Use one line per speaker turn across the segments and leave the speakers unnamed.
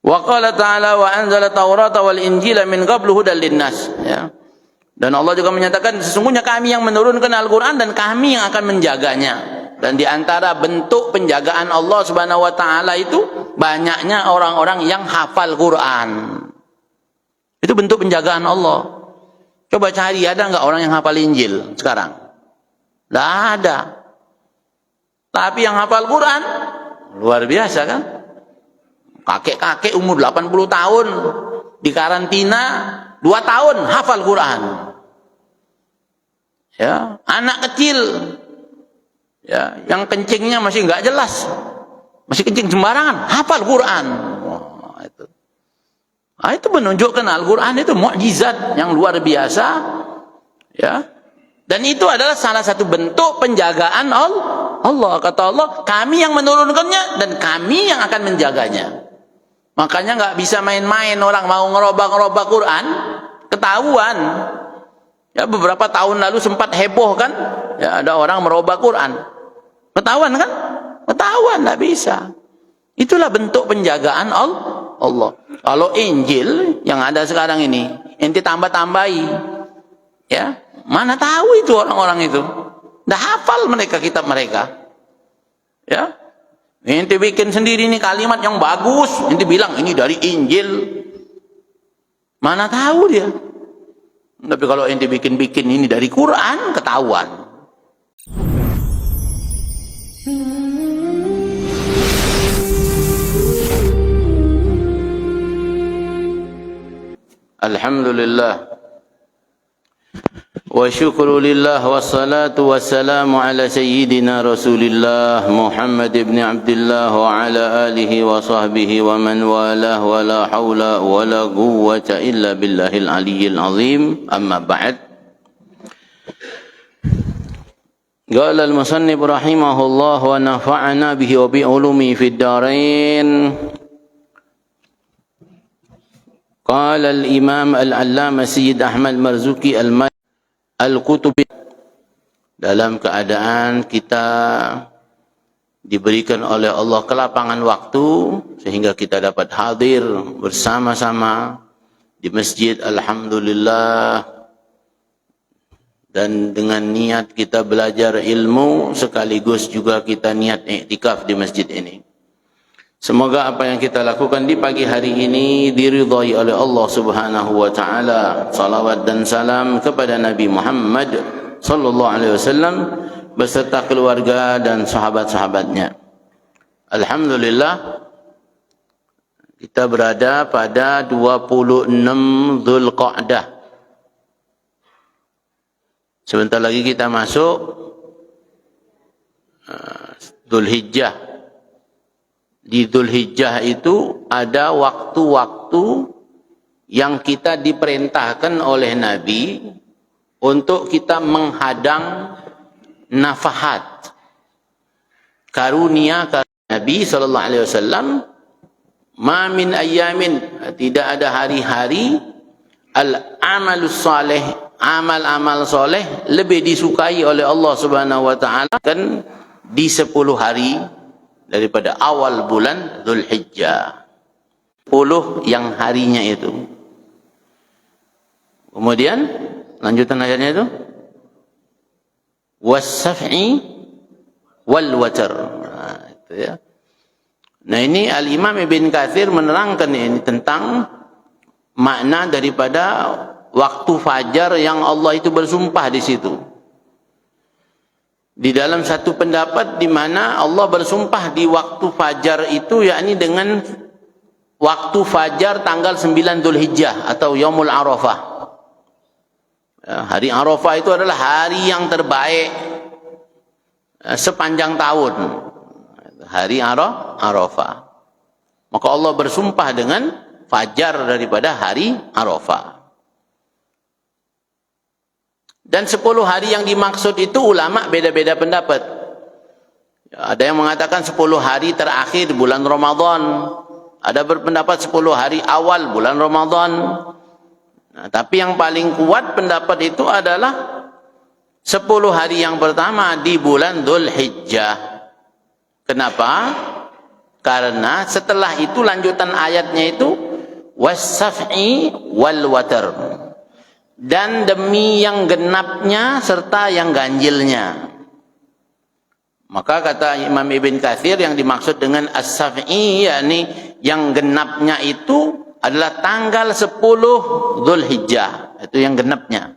Wa qala ta'ala wa anzala Taurata wal Injila min qablu hudal linnas, ya. Dan Allah juga menyatakan sesungguhnya kami yang menurunkan Al-Qur'an dan kami yang akan menjaganya. Dan di antara bentuk penjagaan Allah Subhanahu wa taala itu banyaknya orang-orang yang hafal Quran. Itu bentuk penjagaan Allah. Coba cari, ada enggak orang yang hafal Injil sekarang? Tidak ada. Tapi yang hafal Quran luar biasa kan? Kakek-kakek umur 80 tahun di karantina 2 tahun hafal Quran. Ya, anak kecil ya, yang kencingnya masih enggak jelas, masih kencing sembarangan, hafal Quran. Wah, itu. Nah, itu menunjukkan Al-Quran itu mukjizat yang luar biasa, ya. Dan itu adalah salah satu bentuk penjagaan Allah. Kata Allah, kami yang menurunkannya dan kami yang akan menjaganya. Makanya nggak bisa main-main orang mau ngerubah Quran, ketahuan. Ya, beberapa tahun lalu sempat heboh kan, ya, ada orang merubah Quran, ketahuan kan? Ketahuan, nggak bisa. Itulah bentuk penjagaan Allah. Kalau Injil yang ada sekarang ini, ente tambah-tambahi, ya, mana tahu itu orang-orang itu, dah hafal mereka kitab mereka, ya. Ente bikin sendiri nih kalimat yang bagus, ente bilang ini dari Injil, mana tahu dia. Tapi kalau ente bikin-bikin ini dari Quran, ketahuan. Alhamdulillah wa syukru lillah wassalatu wassalamu ala sayyidina Rasulillah Muhammad ibn Abdullah wa ala alihi wa sahbihi wa man walah wa la hawla wa la quwwata illa billahil aliyyil azim. Amma ba'd. Qala al-musannif rahimahullah wa nafa'ana bihi wa bi ulumi fid darain. Qala al-imam al-allamah Sayyid Ahmad Marzuki al-Qutubi, dalam keadaan kita diberikan oleh Allah kelapangan waktu sehingga kita dapat hadir bersama-sama di masjid, alhamdulillah, dan dengan niat kita belajar ilmu sekaligus juga kita niat iktikaf di masjid ini. Semoga apa yang kita lakukan di pagi hari ini diridhai oleh Allah Subhanahu wa taala. Salawat dan salam kepada Nabi Muhammad sallallahu alaihi wasallam beserta keluarga dan sahabat-sahabatnya. Alhamdulillah, kita berada pada 26 Dzulqa'dah. Sebentar lagi kita masuk Dzulhijjah. Di Dzulhijjah itu ada waktu-waktu yang kita diperintahkan oleh Nabi untuk kita menghadang nafahat karunia Nabi sallallahu alaihi wasallam. Ma min ayyamin, tidak ada hari-hari al-amalus salih, amal-amal soleh lebih disukai oleh Allah Subhanahu wa taala kan di 10 hari daripada awal bulan Dzulhijjah, 10 yang harinya itu. Kemudian lanjutan ayatnya itu was-saf'i wal watr. Nah, itu ya. Nah, ini Al-Imam Ibn Katsir menerangkan ini tentang makna daripada waktu fajar yang Allah itu bersumpah di situ. Di dalam satu pendapat di mana Allah bersumpah di waktu fajar itu, yakni dengan waktu fajar tanggal 9 Dzulhijjah atau Yaumul Arafah. Hari Arafah itu adalah hari yang terbaik sepanjang tahun. Hari Arafah. Maka Allah bersumpah dengan fajar daripada hari Arafah. Dan 10 hari yang dimaksud itu ulama beda-beda pendapat. Ada yang mengatakan 10 hari terakhir bulan Ramadan. Ada berpendapat 10 hari awal bulan Ramadan. Nah, tapi yang paling kuat pendapat itu adalah 10 hari yang pertama di bulan Dzulhijjah. Kenapa? Karena setelah itu lanjutan ayatnya itu was-saf'i wal watar. Dan demi yang genapnya serta yang ganjilnya. Maka kata Imam Ibn Katsir yang dimaksud dengan as-saf'i, yakni yang genapnya itu adalah tanggal 10 Dzulhijjah, itu yang genapnya.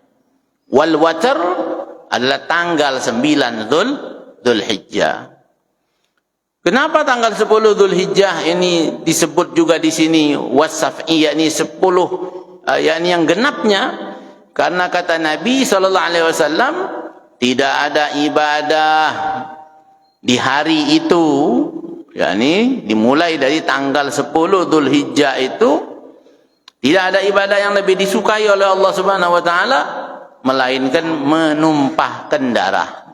Wal watar adalah tanggal 9 Dzulhijjah. Kenapa tanggal 10 Dzulhijjah ini disebut juga di sini was-saf'i, yakni 10, yakni yang genapnya? Karena kata Nabi SAW, tidak ada ibadah di hari itu, yakni dimulai dari tanggal 10 Dzulhijjah itu, tidak ada ibadah yang lebih disukai oleh Allah Subhanahu wa taala melainkan menumpahkan darah.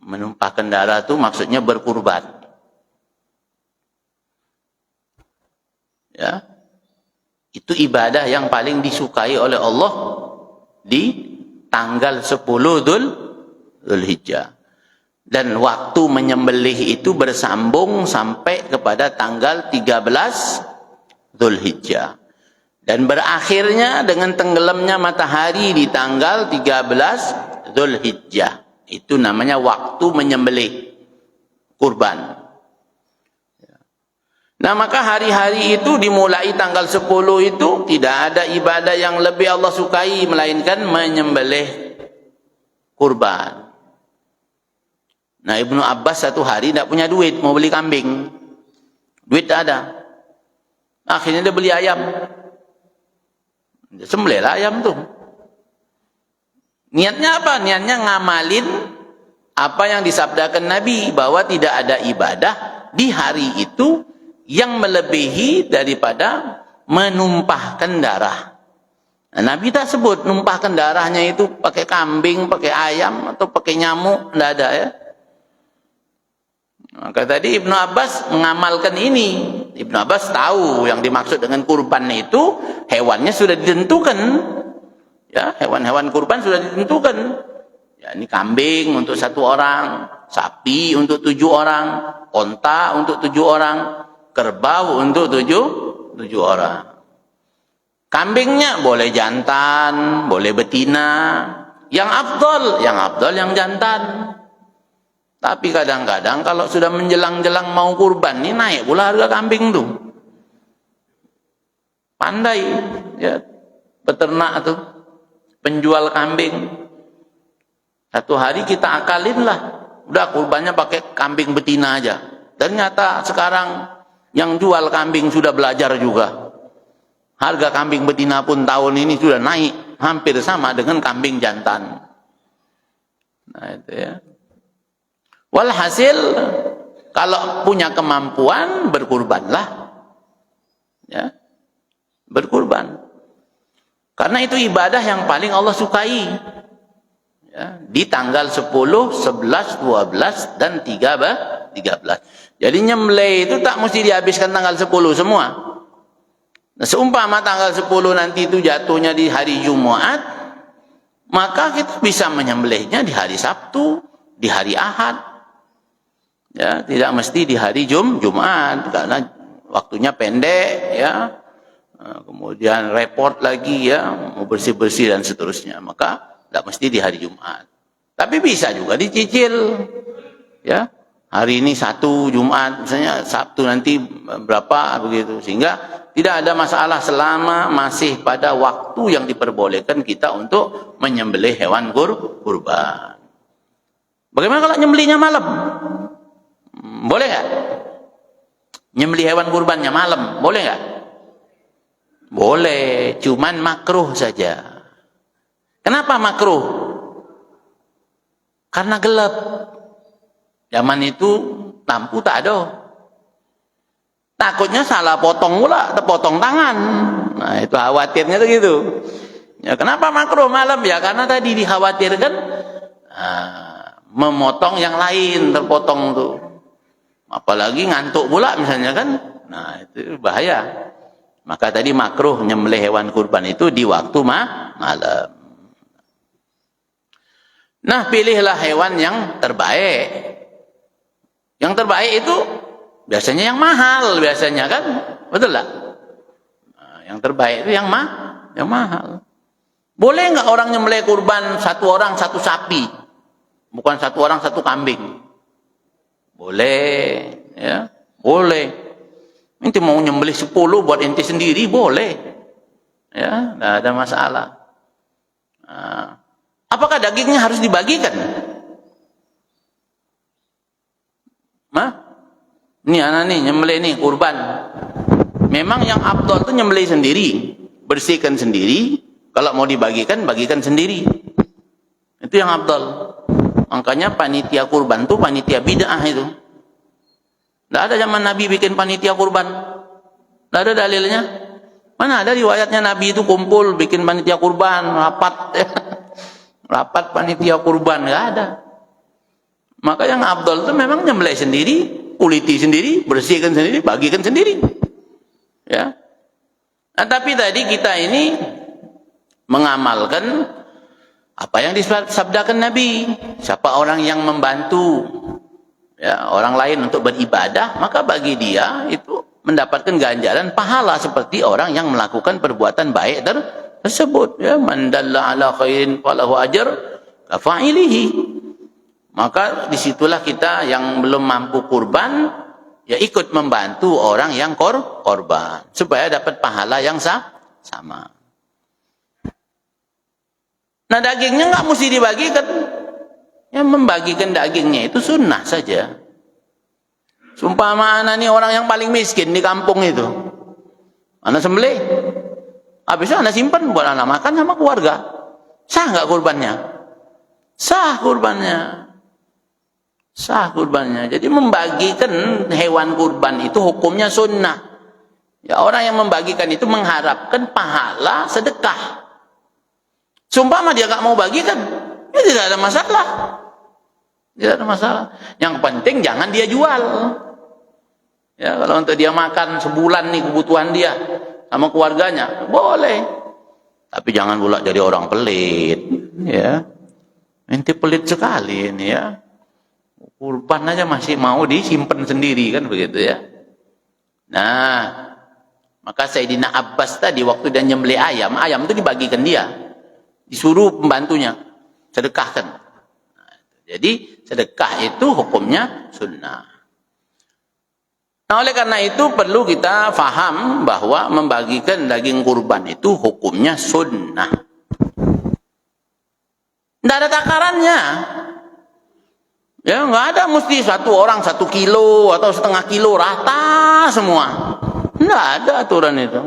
Menumpahkan darah itu maksudnya berkurban. Ya. Itu ibadah yang paling disukai oleh Allah di tanggal 10 Dzulhijjah. Dan waktu menyembelih itu bersambung sampai kepada tanggal 13 Dzulhijjah. Dan berakhirnya dengan tenggelamnya matahari di tanggal 13 Dzulhijjah. Itu namanya waktu menyembelih kurban. Nah, maka hari-hari itu dimulai tanggal 10 itu tidak ada ibadah yang lebih Allah sukai melainkan menyembelih kurban. Nah, Ibnu Abbas satu hari tidak punya duit mau beli kambing. Duit tak ada. Akhirnya dia beli ayam. Dia sembelihlah ayam tuh. Niatnya apa? Niatnya ngamalin apa yang disabdakan Nabi, bahwa tidak ada ibadah di hari itu yang melebihi daripada menumpahkan darah. Nah, Nabi tak sebut numpahkan darahnya itu pakai kambing, pakai ayam, atau pakai nyamuk, tidak ada ya. Maka tadi Ibnu Abbas mengamalkan ini. Ibnu Abbas tahu yang dimaksud dengan kurban itu hewannya sudah ditentukan. Ya, hewan-hewan kurban sudah ditentukan. Ya, ini kambing untuk 1 orang, sapi untuk 7 orang, onta untuk 7 orang, kerbau untuk 7 orang. Kambingnya boleh jantan, boleh betina. Yang afdal yang jantan. Tapi kadang-kadang kalau sudah menjelang-jelang mau kurban, ini naik pula harga kambing tuh. Pandai ya peternak tuh, penjual kambing. Satu hari kita akalin lah, udah kurbannya pakai kambing betina aja. Ternyata sekarang yang jual kambing sudah belajar juga. Harga kambing betina pun tahun ini sudah naik, hampir sama dengan kambing jantan. Nah itu ya. Walhasil, kalau punya kemampuan, berkurbanlah. Ya, berkurban. Karena itu ibadah yang paling Allah sukai. Ya, di tanggal 10, 11, 12, dan 13. Jadi nyembelih itu tak mesti dihabiskan tanggal 10 semua. Nah, seumpama tanggal 10 nanti itu jatuhnya di hari Jumat, maka kita bisa menyembelihnya di hari Sabtu, di hari Ahad. Ya, tidak mesti di hari Jumat karena waktunya pendek ya. Kemudian repot lagi ya, mau bersih-bersih dan seterusnya. Maka tidak mesti di hari Jumat. Tapi bisa juga dicicil. Ya. Hari ini 1 Jumat, misalnya Sabtu nanti berapa begitu. Sehingga tidak ada masalah selama masih pada waktu yang diperbolehkan kita untuk menyembelih hewan kurban. Bagaimana kalau nyembelihnya malam? Boleh nggak? Nyembelih hewan kurbannya malam, boleh nggak? Boleh, cuman makruh saja. Kenapa makruh? Karena gelap. Zaman itu lampu tak ada. Takutnya salah potong pula, terpotong tangan. Nah itu khawatirnya tuh gitu. Ya, kenapa makruh malam? Ya karena tadi dikhawatirkan memotong yang lain, terpotong tuh. Apalagi ngantuk pula misalnya kan. Nah itu bahaya. Maka tadi makruh nyembelih hewan kurban itu di waktu malam. Nah pilihlah hewan yang terbaik. Yang terbaik itu biasanya yang mahal biasanya kan, betul lah. Nah, yang terbaik itu yang mahal. Boleh nggak orang nyembelih kurban satu orang satu sapi, bukan satu orang satu kambing? Boleh, ya, boleh. Inti mau nyembelih 10 buat inti sendiri boleh, ya, nggak ada masalah. Nah, apakah dagingnya harus dibagikan? Ini anak nih nyembelih nih kurban. Memang yang afdal itu nyembelih sendiri, bersihkan sendiri. Kalau mau dibagikan, bagikan sendiri. Itu yang afdal. Makanya panitia kurban itu panitia bid'ah itu. Tidak ada zaman Nabi bikin panitia kurban. Tidak ada dalilnya. Mana ada riwayatnya Nabi itu kumpul bikin panitia kurban, rapat, rapat panitia kurban, nggak ada. Maka yang afdal itu memang nyembelih sendiri, kuliti sendiri, bersihkan sendiri, bagikan sendiri. Ya. Nah, tapi tadi kita ini mengamalkan apa yang disabdakan Nabi. Siapa orang yang membantu, ya, orang lain untuk beribadah, maka bagi dia itu mendapatkan ganjaran pahala seperti orang yang melakukan perbuatan baik tersebut. Ya, man dalla ala khairin falahu ajr kafa'ilihi. Maka disitulah kita yang belum mampu kurban, ya ikut membantu orang yang korban supaya dapat pahala yang sama. Nah, dagingnya nggak mesti dibagikan. Yang membagikan dagingnya itu sunnah saja. Sumpah mana nih orang yang paling miskin di kampung itu, anak sembelih, habis itu anak simpan buat anak makan sama keluarga. Sah nggak kurbannya? Sah kurbannya. Sah kurbannya. Jadi membagikan hewan kurban itu hukumnya sunnah. Ya, orang yang membagikan itu mengharapkan pahala sedekah. Sumpah mah dia nggak mau bagikan, ya tidak ada masalah. Tidak ada masalah. Yang penting jangan dia jual. Ya, kalau untuk dia makan sebulan nih kebutuhan dia sama keluarganya, boleh. Tapi jangan pula jadi orang pelit. Ya, ente pelit sekali ini ya. Kurban aja masih mau disimpan sendiri kan begitu ya. Nah, maka Sayyidina Abbas tadi waktu dia nyembelih ayam itu dibagikan dia. Disuruh pembantunya sedekahkan. Nah, jadi sedekah itu hukumnya sunnah. Nah, oleh karena itu perlu kita faham bahwa membagikan daging kurban itu hukumnya sunnah. Tidak ada takarannya. Ya, nggak ada mesti satu orang 1 kilo atau setengah kilo rata semua. Nggak ada aturan itu.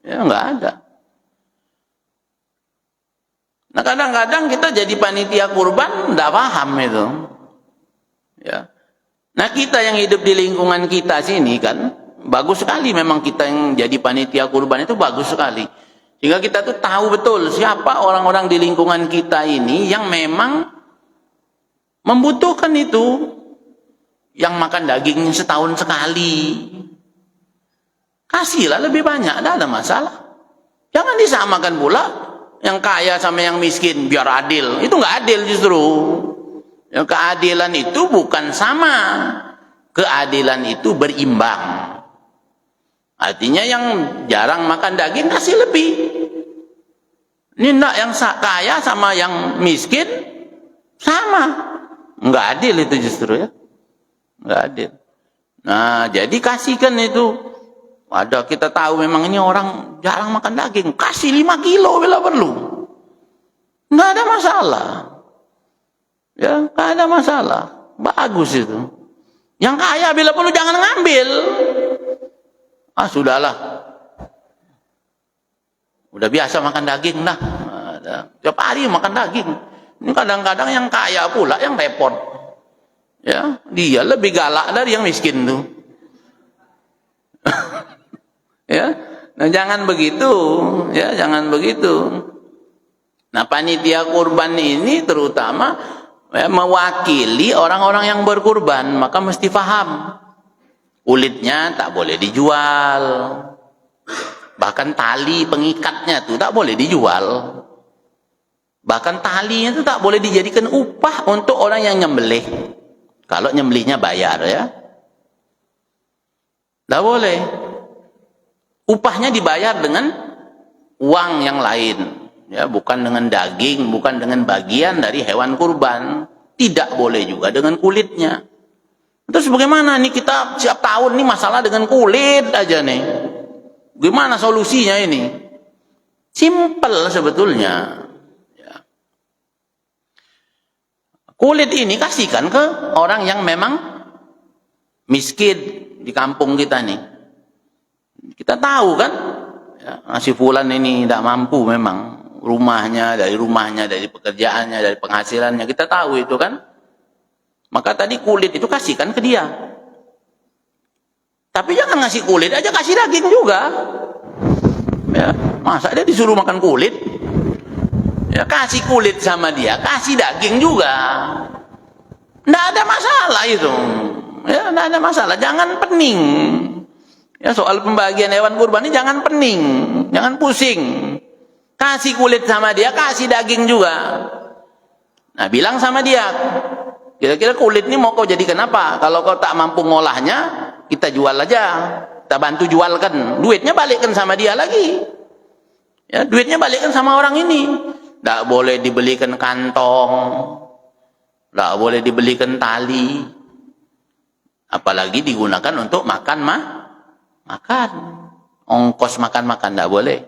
Ya, nggak ada. Nah, kadang-kadang kita jadi panitia kurban nggak paham itu. Ya. Nah, kita yang hidup di lingkungan kita sini kan bagus sekali, memang kita yang jadi panitia kurban itu bagus sekali. Sehingga kita tuh tahu betul siapa orang-orang di lingkungan kita ini yang memang membutuhkan itu, yang makan daging setahun sekali. Kasihlah lebih banyak, tidak ada masalah. Jangan disamakan pula yang kaya sama yang miskin biar adil. Itu nggak adil justru. Yang keadilan itu bukan sama. Keadilan itu berimbang. Artinya yang jarang makan daging kasih lebih. Ini enggak, yang kaya sama yang miskin sama. Nggak adil itu justru ya. Nggak adil. Nah, jadi kasihkan itu. Ada kita tahu memang ini orang jarang makan daging. Kasih 5 kilo bila perlu. Nggak ada masalah. Ya, nggak ada masalah. Bagus itu. Yang kaya bila perlu jangan ngambil. Ah, sudahlah. Udah biasa makan daging lah. Tiap hari makan daging. Ini kadang-kadang yang kaya pula yang repot. Ya, dia lebih galak dari yang miskin tuh. Ya. Nah, jangan begitu, ya, jangan begitu. Nah, panitia kurban ini terutama ya, mewakili orang-orang yang berkurban, maka mesti paham. Kulitnya tak boleh dijual. Bahkan tali pengikatnya tuh tak boleh dijual. Bahkan talinya itu tak boleh dijadikan upah untuk orang yang nyembelih. Kalau nyembelihnya bayar ya. Tidak boleh. Upahnya dibayar dengan uang yang lain, ya, bukan dengan daging, bukan dengan bagian dari hewan kurban. Tidak boleh juga dengan kulitnya. Terus bagaimana nih, kita setiap tahun nih masalah dengan kulit aja nih. Gimana solusinya ini? Simple sebetulnya. Ya. Kulit ini kasihkan ke orang yang memang miskin di kampung kita nih. Kita tahu kan, ya, si fulan ini tidak mampu memang, rumahnya, dari pekerjaannya, dari penghasilannya, kita tahu itu kan. Maka tadi kulit itu kasihkan ke dia. Tapi jangan ngasih kulit aja, kasih daging juga. Ya, masa dia disuruh makan kulit? Ya, kasih kulit sama dia, kasih daging juga. Tidak ada masalah itu. Ya, tidak ada masalah, jangan pening. Ya, soal pembagian hewan kurban ini jangan pening, jangan pusing. Kasih kulit sama dia, kasih daging juga. Nah, bilang sama dia, kira-kira kulit ini mau kau jadikan apa? Kalau kau tak mampu ngolahnya, kita jual aja. Kita bantu jualkan. Duitnya balikkan sama dia lagi. Ya, duitnya balikkan sama orang ini. Tak boleh dibelikan kantong. Tak boleh dibelikan tali. Apalagi digunakan untuk makan makan. Ongkos makan-makan tak boleh.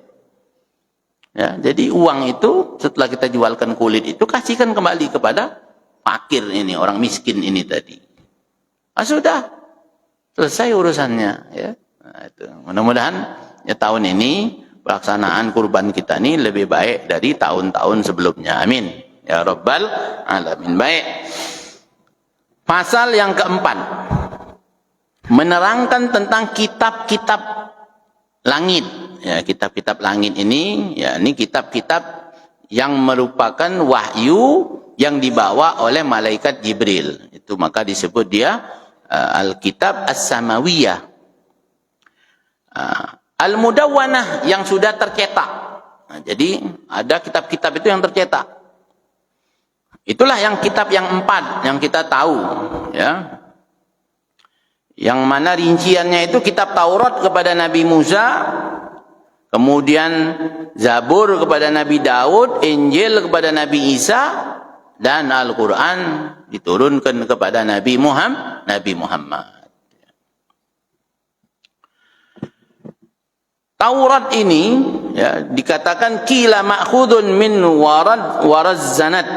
Ya, jadi uang itu setelah kita jualkan kulit itu kasihkan kembali kepada fakir ini, orang miskin ini tadi. Ah, sudah selesai urusannya. Ya, nah, itu. Mudah-mudahan ya tahun ini pelaksanaan kurban kita ini lebih baik dari tahun-tahun sebelumnya. Amin. Ya Rabbal Alamin. Baik. Pasal yang keempat, menerangkan tentang kitab-kitab langit. Ya, kitab-kitab langit ini, ya, ini kitab-kitab yang merupakan wahyu yang dibawa oleh malaikat Jibril. Itu maka disebut dia Alkitab As-Samawiyah. Al-Mudawwanah yang sudah tercetak. Nah, jadi ada kitab-kitab itu yang tercetak. Itulah yang kitab yang 4 yang kita tahu, ya. Yang mana rinciannya itu kitab Taurat kepada Nabi Musa, kemudian Zabur kepada Nabi Daud, Injil kepada Nabi Isa, dan Al-Quran diturunkan kepada Nabi Muhammad. Taurat ini, ya, dikatakan kila ma'khudun min warazanat,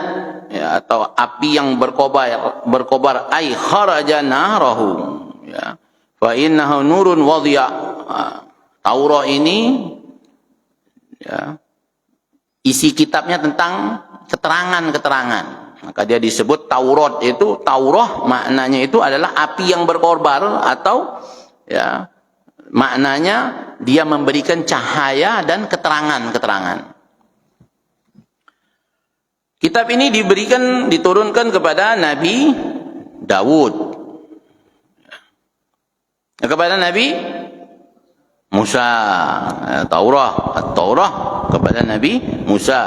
ya, atau api yang berkobar ay kharaja nahrahu, ya, fa innahu nurun wadhiya. Taurat ini, ya, isi kitabnya tentang keterangan-keterangan. Maka dia disebut Taurat. Itu Taurah maknanya itu adalah api yang berkobar, atau ya maknanya dia memberikan cahaya dan keterangan-keterangan. Kitab ini diturunkan kepada Nabi Daud, kepada Nabi Musa. Taurah kepada Nabi Musa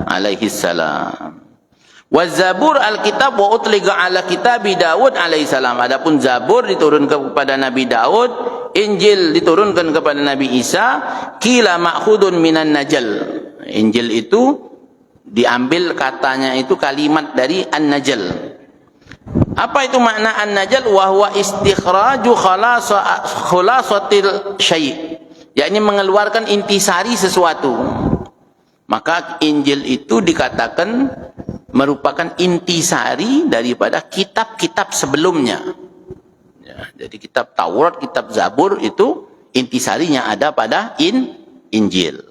alaihi salam. Wa Zabur al-kitab wa utliga ala kitabi Daud alaihi salam. Adapun Zabur diturunkan kepada Nabi Daud, Injil diturunkan kepada Nabi Isa, kila ma'khudun minan najal. Injil itu diambil katanya itu kalimat dari an-najal. Apa itu makna an-najal? Wa huwa istikhraju khulasatil syai', yakni mengeluarkan intisari sesuatu. Maka Injil itu dikatakan merupakan intisari daripada kitab-kitab sebelumnya. Ya, jadi kitab Taurat, kitab Zabur itu intisarinya ada pada Injil.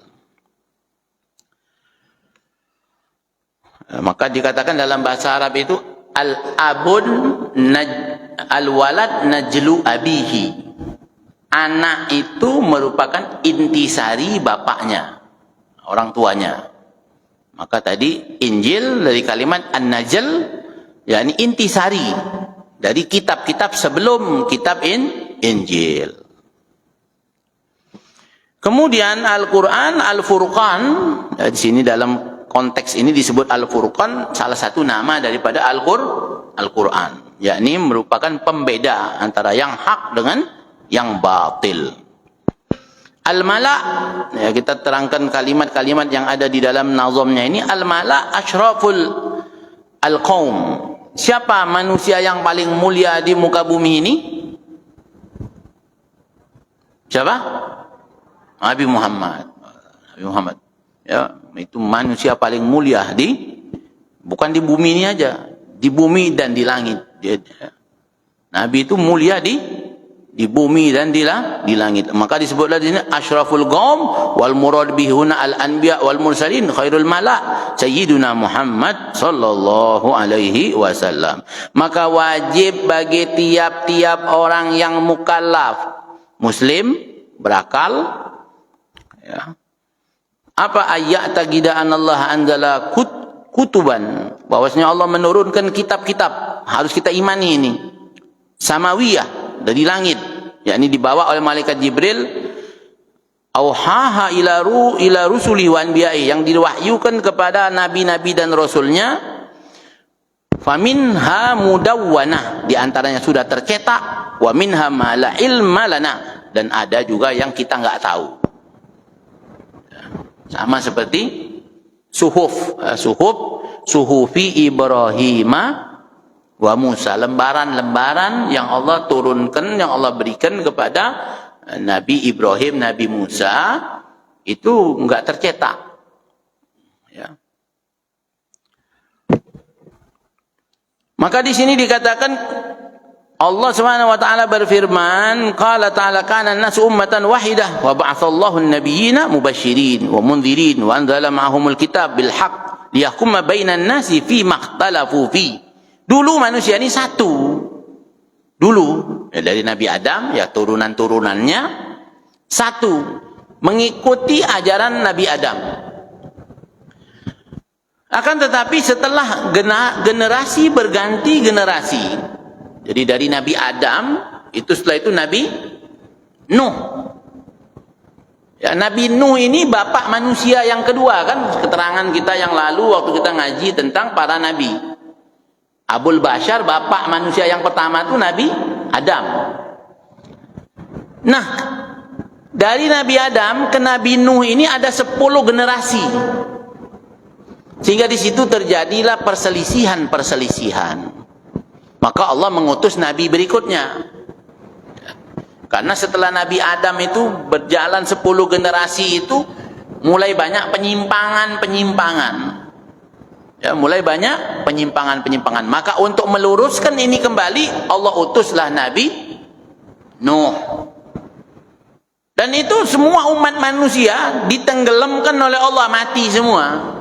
Maka dikatakan dalam bahasa Arab itu al-abun al-walad najlu abihi. Anak itu merupakan intisari bapaknya, orang tuanya. Maka tadi Injil dari kalimat an-najl, yakni intisari dari kitab-kitab sebelum kitab Injil. Kemudian Al-Quran, Al-Furqan, di sini dalam konteks ini disebut Al-Furqan, salah satu nama daripada Al-Quran, yakni merupakan pembeda antara yang hak dengan yang batil. Al-mala', ya, kita terangkan kalimat-kalimat yang ada di dalam nazamnya ini. Al-mala' asyraful al-qaum. Siapa manusia yang paling mulia di muka bumi ini? Siapa? Nabi Muhammad. Nabi Muhammad. Ya, itu manusia paling mulia bukan di bumi ini aja, di bumi dan di langit. Nabi itu mulia di bumi dan di langit. Maka disebutlah di sini asyraful qaum wal murad bihuna al anbiya wal mursalin khairul mala sayyiduna Muhammad sallallahu alaihi wasallam. Maka wajib bagi tiap-tiap orang yang mukallaf muslim berakal, ya, apa ayat tagida anallah anzala kutuban, bahwasanya Allah menurunkan kitab-kitab, harus kita imani ini samawiyah dari langit, yakni dibawa oleh malaikat Jibril, auhaha ila rusuli wa anbiya'i, yang diwahyukan kepada nabi-nabi dan rasulnya. Faminha mudawwanah, di antaranya sudah tercetak, wa minha ma la ilma lana, dan ada juga yang kita enggak tahu. Sama seperti suhufi Ibrahim wa Musa, lembaran-lembaran yang Allah turunkan, yang Allah berikan kepada Nabi Ibrahim, Nabi Musa, itu enggak tercetak. Ya. Maka di sini dikatakan Allah Subhanahu wa taala berfirman, qala ta'ala kana an-nasu ummatan wahidah wa ba'atsallahu an-nabiyyina mubasysyirin wa mundhirin wa anzala ma'ahumul kitab bil haqq liyahkuma bainan nasi fi makhtalafu fi. Dulu manusia ini satu. Dulu ya, dari Nabi Adam, ya turunan-turunannya satu, mengikuti ajaran Nabi Adam. Akan tetapi setelah generasi berganti generasi, jadi dari Nabi Adam, itu setelah itu Nabi Nuh. Ya, Nabi Nuh ini bapak manusia yang kedua, kan keterangan kita yang lalu waktu kita ngaji tentang para nabi. Abul Bashar, bapak manusia yang pertama itu Nabi Adam. Nah, dari Nabi Adam ke Nabi Nuh ini ada 10 generasi. Sehingga di situ terjadilah perselisihan. Maka Allah mengutus nabi berikutnya. Karena setelah Nabi Adam itu berjalan 10 generasi itu, mulai banyak penyimpangan. Ya, mulai banyak penyimpangan. Maka untuk meluruskan ini kembali, Allah utuslah Nabi Nuh. Dan itu semua umat manusia ditenggelamkan oleh Allah, mati semua.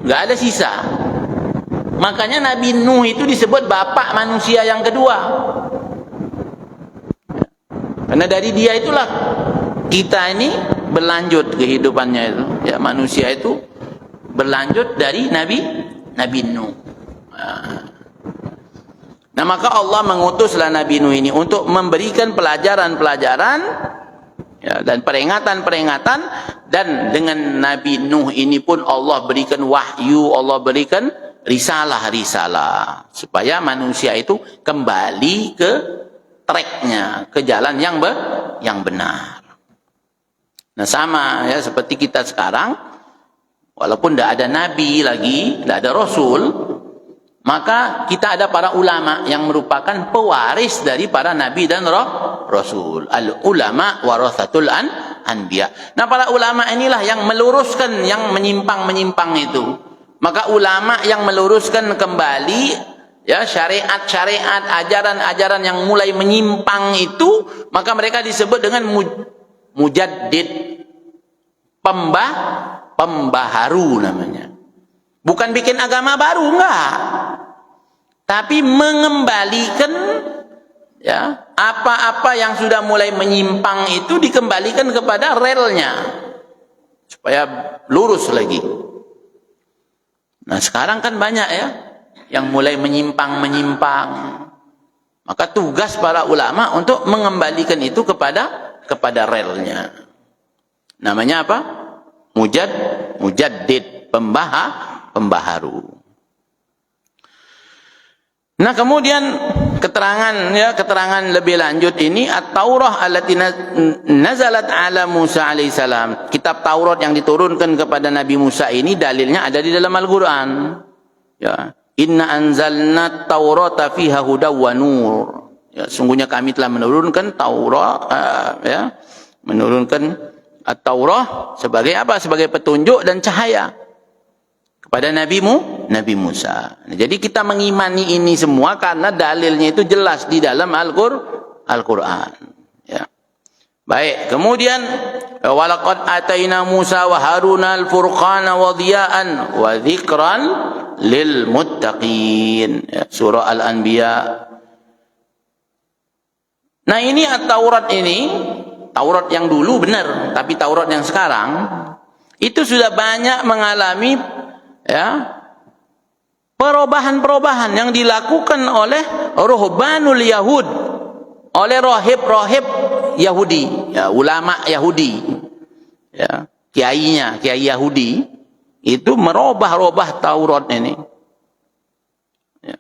Nggak ada sisa. Makanya Nabi Nuh itu disebut bapak manusia yang kedua. Karena dari dia itulah kita ini berlanjut kehidupannya itu. Ya, manusia itu berlanjut dari Nabi Nuh. Nah, maka Allah mengutuslah Nabi Nuh ini untuk memberikan pelajaran-pelajaran, ya, dan peringatan-peringatan. Dan dengan Nabi Nuh ini pun Allah berikan wahyu, Allah berikan risalah-risalah, supaya manusia itu kembali ke tracknya, ke jalan yang benar. Nah, sama ya seperti kita sekarang, walaupun tidak ada nabi lagi, tidak ada rasul, maka kita ada para ulama yang merupakan pewaris dari para nabi dan rasul. Al-ulama warathatul anbiya. Nah, para ulama inilah yang meluruskan yang menyimpang-menyimpang itu. Maka ulama yang meluruskan kembali, ya, syariat-syariat, ajaran-ajaran yang mulai menyimpang itu, maka mereka disebut dengan mujaddid, pembaharu namanya. Bukan bikin agama baru, enggak. Tapi mengembalikan, ya, apa-apa yang sudah mulai menyimpang itu dikembalikan kepada relnya supaya lurus lagi. Nah, sekarang kan banyak ya yang mulai menyimpang. Maka tugas para ulama untuk mengembalikan itu kepada relnya. Namanya apa? Mujaddid, pembaharu. Nah, kemudian keterangan lebih lanjut ini At-Taurah allati nazalat ala Musa alaihissalam. Kitab Taurat yang diturunkan kepada Nabi Musa ini dalilnya ada di dalam Al-Qur'an. Ya, inna anzalna Taurata fiha hudaw wa nur. Ya, sungguhnya kami telah menurunkan Taurat menurunkan At-Taurah sebagai apa? Sebagai petunjuk dan cahaya kepada Nabi Musa. Jadi kita mengimani ini semua karena dalilnya itu jelas di dalam Al-Qur'an. Ya. Baik, kemudian walaqad ataina Musa wa Haruna al-furqana wa dhiya'an wa dzikran lil muttaqin. Ya, surah Al-Anbiya. Nah, ini At-Taurat ini, Taurat yang dulu benar, tapi Taurat yang sekarang itu sudah banyak mengalami perubahan-perubahan yang dilakukan oleh ruhbanul Yahud, oleh rohib-rohib Yahudi, ya, ulama Yahudi, ya, kiai Yahudi itu merubah-rubah Taurat ini. Ya.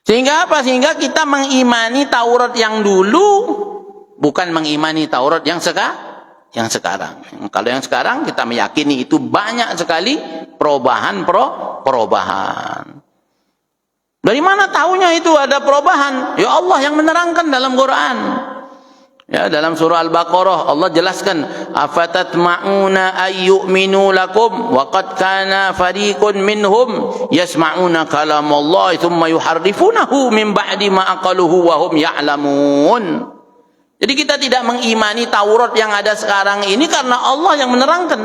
Sehingga apa? Sehingga kita mengimani Taurat yang dulu, bukan mengimani Taurat yang sekarang. Kalau yang sekarang kita meyakini itu banyak sekali perubahan. Dari mana tahunya itu ada perubahan? Ya Allah yang menerangkan dalam Quran. Ya, dalam surah Al-Baqarah Allah jelaskan, afatatma'una ayyu'minu lakum wa qad kana fariqun minhum yasma'una kalamallahi thumma yuharrifunahu min ba'di ma aqaluhu wa hum ya'lamun. Jadi kita tidak mengimani Taurat yang ada sekarang ini karena Allah yang menerangkan.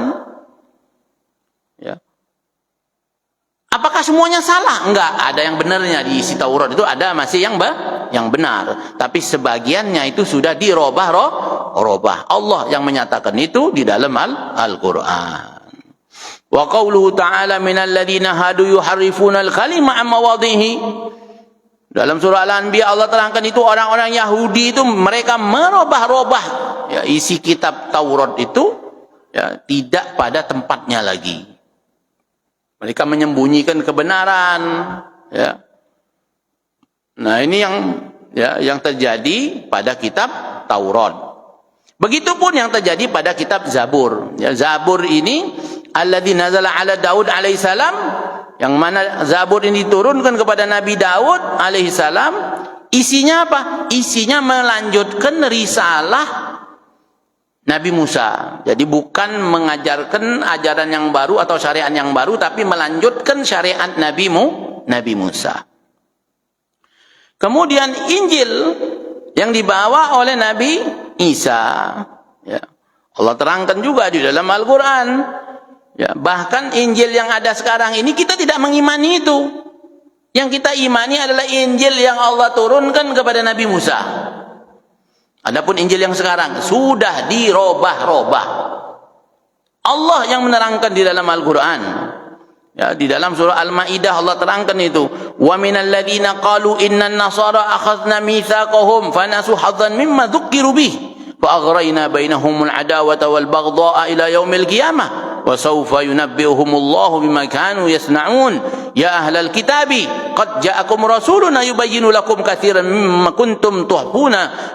Ya. Apakah semuanya salah? Enggak, ada yang benarnya di isi Taurat itu, ada masih yang benar. Tapi sebagiannya itu sudah dirubah. Allah yang menyatakan itu di dalam Al-Qur'an. Wa qauluhu ta'ala minal ladzina hadu yuharrifuna al-kalima an mawadhihi. Dalam surah Al-Anbiya Allah terangkan itu orang-orang Yahudi itu mereka merubah-rubah ya, isi kitab Taurat itu ya, tidak pada tempatnya lagi. Mereka menyembunyikan kebenaran. Ya. Nah, ini yang terjadi pada kitab Taurat. Begitupun yang terjadi pada kitab Zabur. Ya, Zabur ini alladzi nazala ala Daud alaihissalam, yang mana Zabur ini diturunkan kepada Nabi Daud alaihissalam. Isinya apa? Isinya melanjutkan risalah Nabi Musa. Jadi bukan mengajarkan ajaran yang baru atau syariat yang baru, tapi melanjutkan syariat Nabi Musa. Kemudian Injil yang dibawa oleh Nabi Isa. Ya. Allah terangkan juga di dalam Al-Quran. Ya, bahkan Injil yang ada sekarang ini kita tidak mengimani itu. Yang kita imani adalah Injil yang Allah turunkan kepada Nabi Musa. Adapun Injil yang sekarang sudah dirubah-rubah. Allah yang menerangkan di dalam Al-Quran. Ya, di dalam surah Al-Maidah Allah terangkan itu. Wa minal ladzina qalu innan nasara akhadna mitsaqahum fanasu hadzan mimma dzukkiru bih fa aghrayna bainahumul adawata wal baghdha'a ila yaumil qiyamah. وَسَوْفَ يُنَبِّئُهُمُ اللَّهُ بِمَا كَانُوا يَصْنَعُونَ يَا أَهْلَ الْكِتَابِ قَدْ جَاءَكُمْ رَسُولُنَا يُبَيِّنُ لَكُمْ كَثِيرًا مِمَّا كُنْتُمْ تُخْفُونَ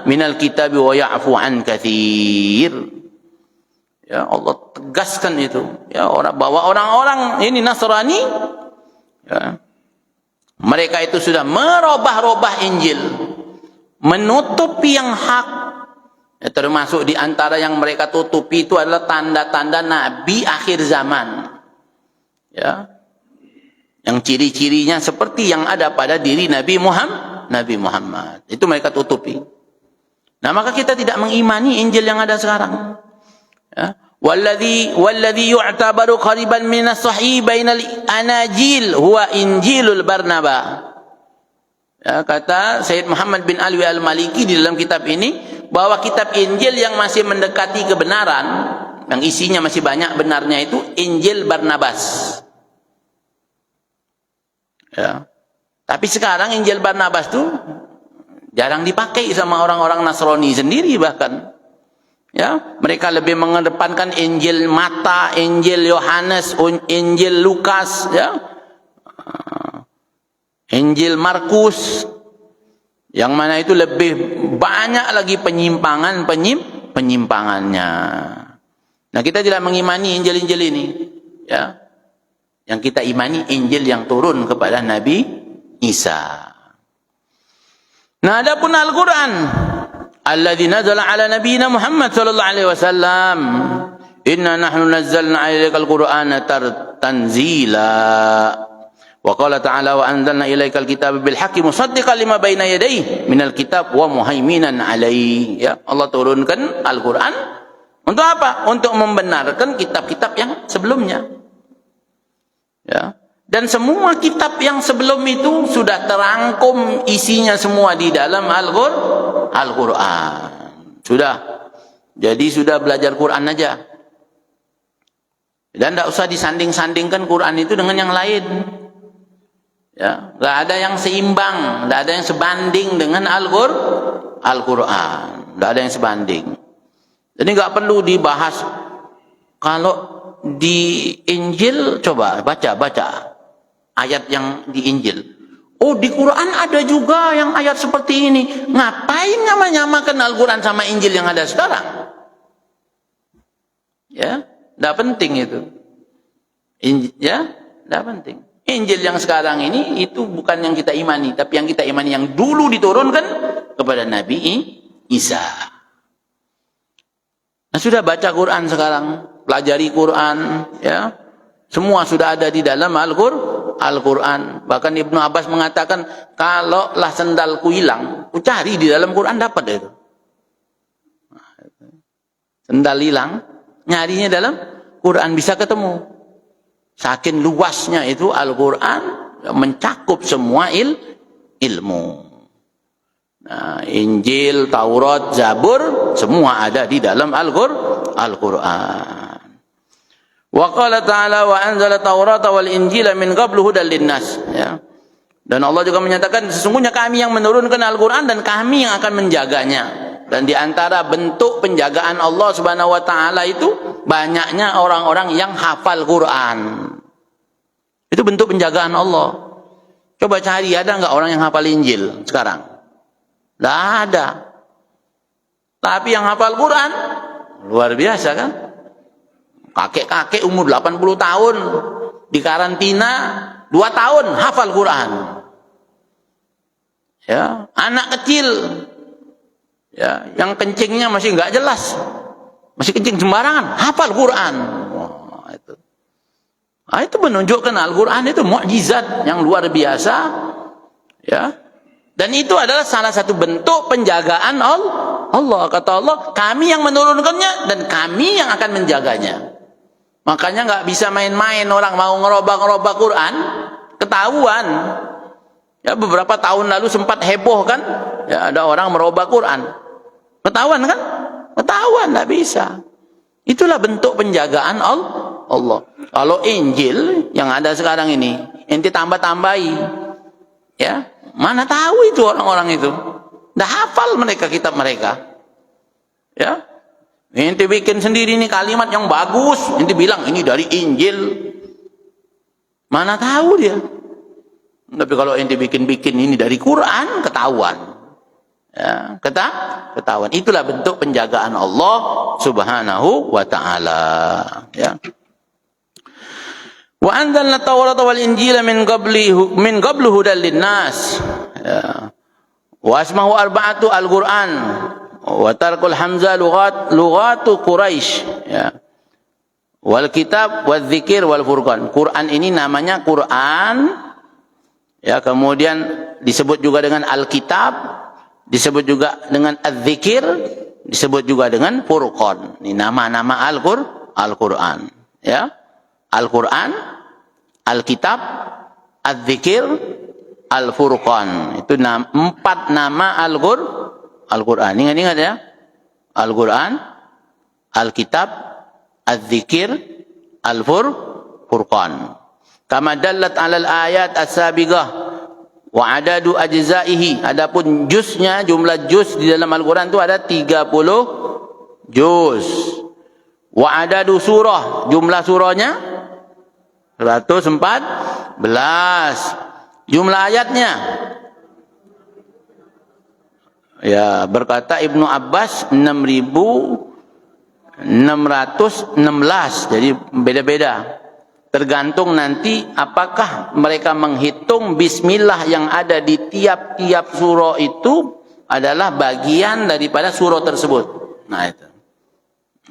مِنَ الْكِتَابِ وَيَعْفُو عَنْ كَثِيرٍ. Ya, Allah tegaskan itu. Ya, bahwa orang-orang ini Nasrani, ya, mereka itu sudah merubah-rubah Injil, menutupi yang hak. Ya, termasuk di antara yang mereka tutupi itu adalah tanda-tanda Nabi akhir zaman. Ya. Yang ciri-cirinya seperti yang ada pada diri Nabi Muhammad. Itu mereka tutupi. Nah, maka kita tidak mengimani Injil yang ada sekarang. Ya. Walladhi yu'tabaru qariban minas sahih bainal anajil huwa Injilul Barnaba. Ya, kata Sayyid Muhammad bin Alwi al-Maliki di dalam kitab ini, bahwa kitab Injil yang masih mendekati kebenaran, yang isinya masih banyak benarnya itu Injil Barnabas. Ya. Tapi sekarang Injil Barnabas itu jarang dipakai sama orang-orang Nasrani sendiri bahkan. Ya, mereka lebih mengedepankan Injil Mata, Injil Yohanes, Injil Lukas, ya. Injil Markus, yang mana itu lebih banyak lagi penyimpangannya. Nah, kita tidak mengimani Injil-Injil ini, ya. Yang kita imani Injil yang turun kepada Nabi Isa. Nah, adapun Al-Qur'an, alladzi nazala ala nabiyina Muhammad sallallahu alaihi wasallam, inna nahnu nazzalna 'alaikal qur'ana tanzila. Wa qala ta'ala wa anzalna ilaikal kitaba bil haqqi musaddiqan lima baina yadayhi minal kitab wa muhaiminan 'alaihi. Ya, Allah turunkan Al-Qur'an untuk apa? Untuk membenarkan kitab-kitab yang sebelumnya. Ya. Dan semua kitab yang sebelum itu sudah terangkum isinya semua di dalam Al-Qur'an. Sudah. Jadi sudah belajar Quran aja. Dan tidak usah disanding-sandingkan Quran itu dengan yang lain. Ya, nggak ada yang seimbang, nggak ada yang sebanding dengan Al-Qur'an. Nggak ada yang sebanding. Jadi nggak perlu dibahas. Kalau di Injil, coba baca ayat yang di Injil. Oh, di Quran ada juga yang ayat seperti ini. Ngapain nyamakan Al-Quran sama Injil yang ada sekarang? Ya, tidak penting itu. Ya, tidak penting. Injil yang sekarang ini itu bukan yang kita imani, tapi yang kita imani yang dulu diturunkan kepada Nabi Isa. Nah, sudah baca Quran sekarang, pelajari Quran, ya. Semua sudah ada di dalam Al-Quran. Bahkan Ibnu Abbas mengatakan, kalau lah sendalku hilang, ku cari di dalam Quran dapat itu. Sendal hilang, nyarinya dalam Quran bisa ketemu. Saking luasnya itu Al-Quran mencakup semua ilmu. Nah, Injil, Taurat, Zabur semua ada di dalam Al-Quran. Wa qala ta'ala wa anzala Taurata wal Injila min qablu hudan linnas, ya. Dan Allah juga menyatakan sesungguhnya kami yang menurunkan Al-Quran dan kami yang akan menjaganya. Dan di antara bentuk penjagaan Allah Subhanahu wa taala itu banyaknya orang-orang yang hafal Quran. Itu bentuk penjagaan Allah. Coba cari, ada enggak orang yang hafal Injil sekarang? Tidak ada. Tapi yang hafal Quran luar biasa kan? Kakek-kakek umur 80 tahun di karantina 2 tahun hafal Quran. Ya, anak kecil, ya, yang kencingnya masih nggak jelas, masih kencing sembarangan, hafal Quran. Wah, itu. Nah, itu menunjukkan Al-Quran itu mukjizat yang luar biasa, ya. Dan itu adalah salah satu bentuk penjagaan Allah. Kata Allah, kami yang menurunkannya dan kami yang akan menjaganya. Makanya nggak bisa main-main orang mau ngerobak Quran, ketahuan. Ya, beberapa tahun lalu sempat heboh kan, ya, ada orang merubah Quran. Ketahuan kan? Ketahuan, tidak bisa. Itulah bentuk penjagaan Allah. Kalau Injil yang ada sekarang ini, ente tambah-tambahi. Ya, mana tahu itu orang-orang itu. Dah hafal mereka kitab mereka. Ya. Ente bikin sendiri nih kalimat yang bagus, ente bilang ini dari Injil. Mana tahu dia. Tapi kalau ente bikin ini dari Quran, ketahuan. Ya, ketahuan. Itulah bentuk penjagaan Allah Subhanahu wa taala, ya. Wa anzalna Taurata wal Injila min qablu hudan linnas. Ya. Wa asmahu arba'atu al-Qur'an wa tarkul hamzah lughatu Quraisy, ya. Wal kitab wal dzikir wal furqan. Quran ini namanya Quran. Ya, kemudian disebut juga dengan Alkitab, disebut juga dengan Az-Zikir, disebut juga dengan Furqan. Ini nama-nama Al-Quran. Ya, Al-Quran, Alkitab, Az-Zikir, Al-Furqan. Itu 4 nama Al-Quran. Ingat-ingat ya. Al-Quran, Alkitab, Az-Zikir, Al-Furqan. Kama dallat alal ayat as-sabiqah wa adadu ajzaihi. Adapun juznya, jumlah juz di dalam Al-Quran itu ada 30 juz. Wa adadu surah, jumlah surahnya 114. Jumlah ayatnya. Ya, berkata Ibnu Abbas 6.616. Jadi beda-beda. Tergantung nanti apakah mereka menghitung bismillah yang ada di tiap-tiap surah itu adalah bagian daripada surah tersebut. Nah itu.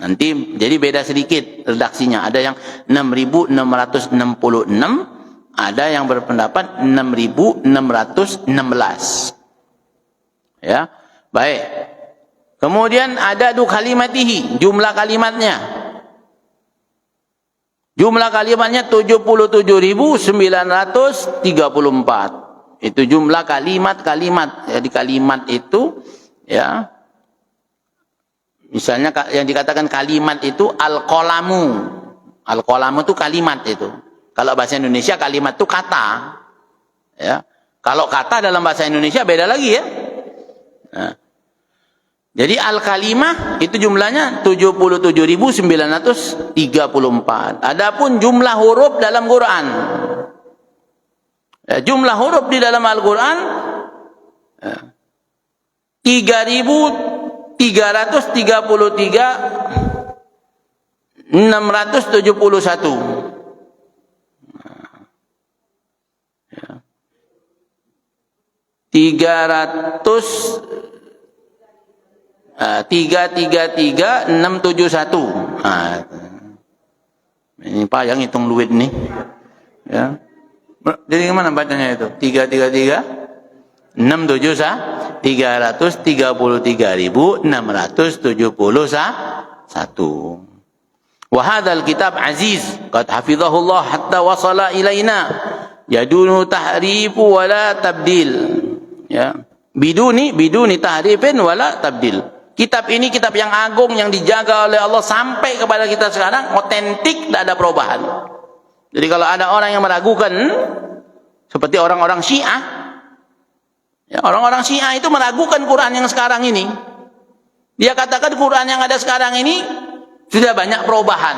Nanti jadi beda sedikit redaksinya. Ada yang 6.666, ada yang berpendapat 6.616. Ya, baik. Kemudian ada du kalimatihi, jumlah kalimatnya. Jumlah kalimatnya 77.934. Itu jumlah kalimat-kalimat. Jadi kalimat itu ya, misalnya yang dikatakan kalimat itu al-qalamu. Al-qalamu itu kalimat itu. Kalau bahasa Indonesia kalimat itu kata. Ya. Kalau kata dalam bahasa Indonesia beda lagi ya. Nah. Jadi al-kalimah itu jumlahnya 77.934. Adapun jumlah huruf dalam Quran. Ya, jumlah huruf di dalam Al-Quran 3.333 671. 333 671. Nah, ini Pak yang hitung duit nih. Ya. Jadi gimana bacanya itu? 333 671 333.671. Wa hadzal kitab aziz qad hafizahullah hatta wasala ilaina yadunu tahrifu wala tabdil. Ya. Biduni tahrifin wala tabdil. Kitab ini kitab yang agung yang dijaga oleh Allah sampai kepada kita sekarang otentik, tidak ada perubahan. Jadi kalau ada orang yang meragukan seperti orang-orang Syiah, ya, orang-orang Syiah itu meragukan Quran yang sekarang ini. Dia katakan Quran yang ada sekarang ini sudah banyak perubahan.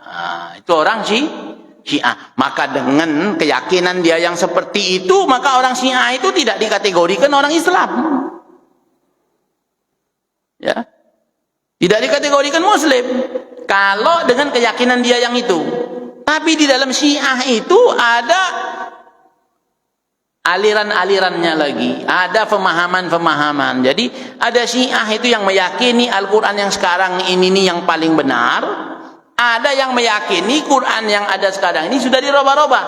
Nah, itu orang Syiah. Maka dengan keyakinan dia yang seperti itu, maka orang Syiah itu tidak dikategorikan orang Islam. Ya. Tidak dikategorikan Muslim. Kalau dengan keyakinan dia yang itu. Tapi di dalam Syiah itu ada aliran-alirannya lagi. Ada pemahaman-pemahaman. Jadi ada Syiah itu yang meyakini Al-Quran yang sekarang ini nih yang paling benar. Ada yang meyakini Quran yang ada sekarang ini sudah dirubah-rubah.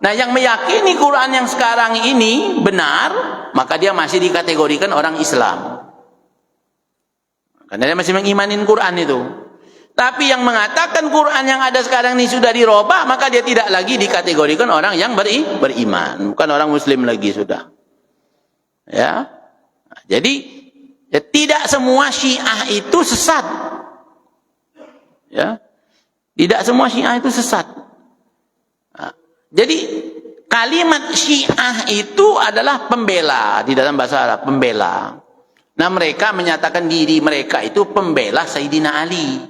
Nah, yang meyakini Quran yang sekarang ini benar, maka dia masih dikategorikan orang Islam. Karena dia masih mengimanin Quran itu. Tapi yang mengatakan Quran yang ada sekarang ini sudah dirubah, maka dia tidak lagi dikategorikan orang yang beriman, bukan orang Muslim lagi sudah. Ya. Jadi ya, tidak semua Syiah itu sesat. Ya. Tidak semua Syiah itu sesat. Nah, jadi kalimat Syiah itu adalah pembela di dalam bahasa Arab, pembela. Nah, mereka menyatakan diri mereka itu pembela Sayyidina Ali.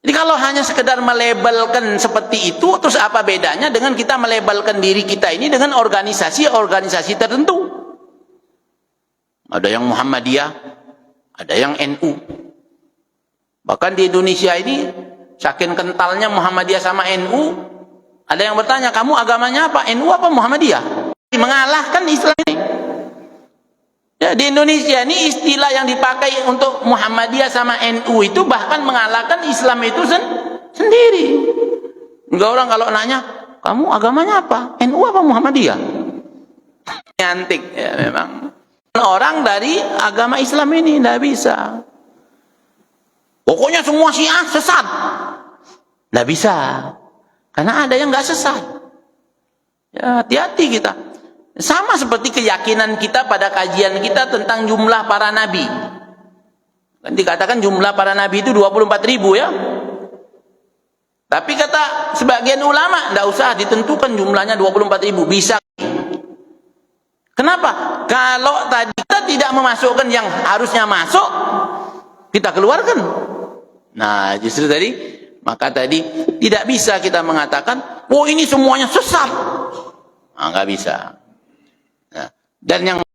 Jadi kalau hanya sekedar melabelkan seperti itu, terus apa bedanya dengan kita melabelkan diri kita ini dengan organisasi-organisasi tertentu? Ada yang Muhammadiyah, ada yang NU. Bahkan di Indonesia ini saking kentalnya Muhammadiyah sama NU, ada yang bertanya, kamu agamanya apa? NU apa Muhammadiyah? Mengalahkan Islam ini. Ya, di Indonesia ini istilah yang dipakai untuk Muhammadiyah sama NU itu bahkan mengalahkan Islam itu sendiri. Enggak, orang kalau nanya, kamu agamanya apa? NU apa Muhammadiyah? Nyantik ya memang. Orang dari agama Islam ini tidak bisa. Pokoknya semua Syiah sesat. Tidak bisa. Karena ada yang nggak sesat. Ya, hati-hati kita. Sama seperti keyakinan kita pada kajian kita tentang jumlah para nabi. Kan dikatakan jumlah para nabi itu 24.000 ya. Tapi kata sebagian ulama, tidak usah ditentukan jumlahnya 24.000. Bisa. Kenapa? Kalau tadi kita tidak memasukkan yang harusnya masuk, kita keluarkan. Nah, justru tadi, maka tadi tidak bisa kita mengatakan, oh ini semuanya sesat. nggak bisa. Nah, dan yang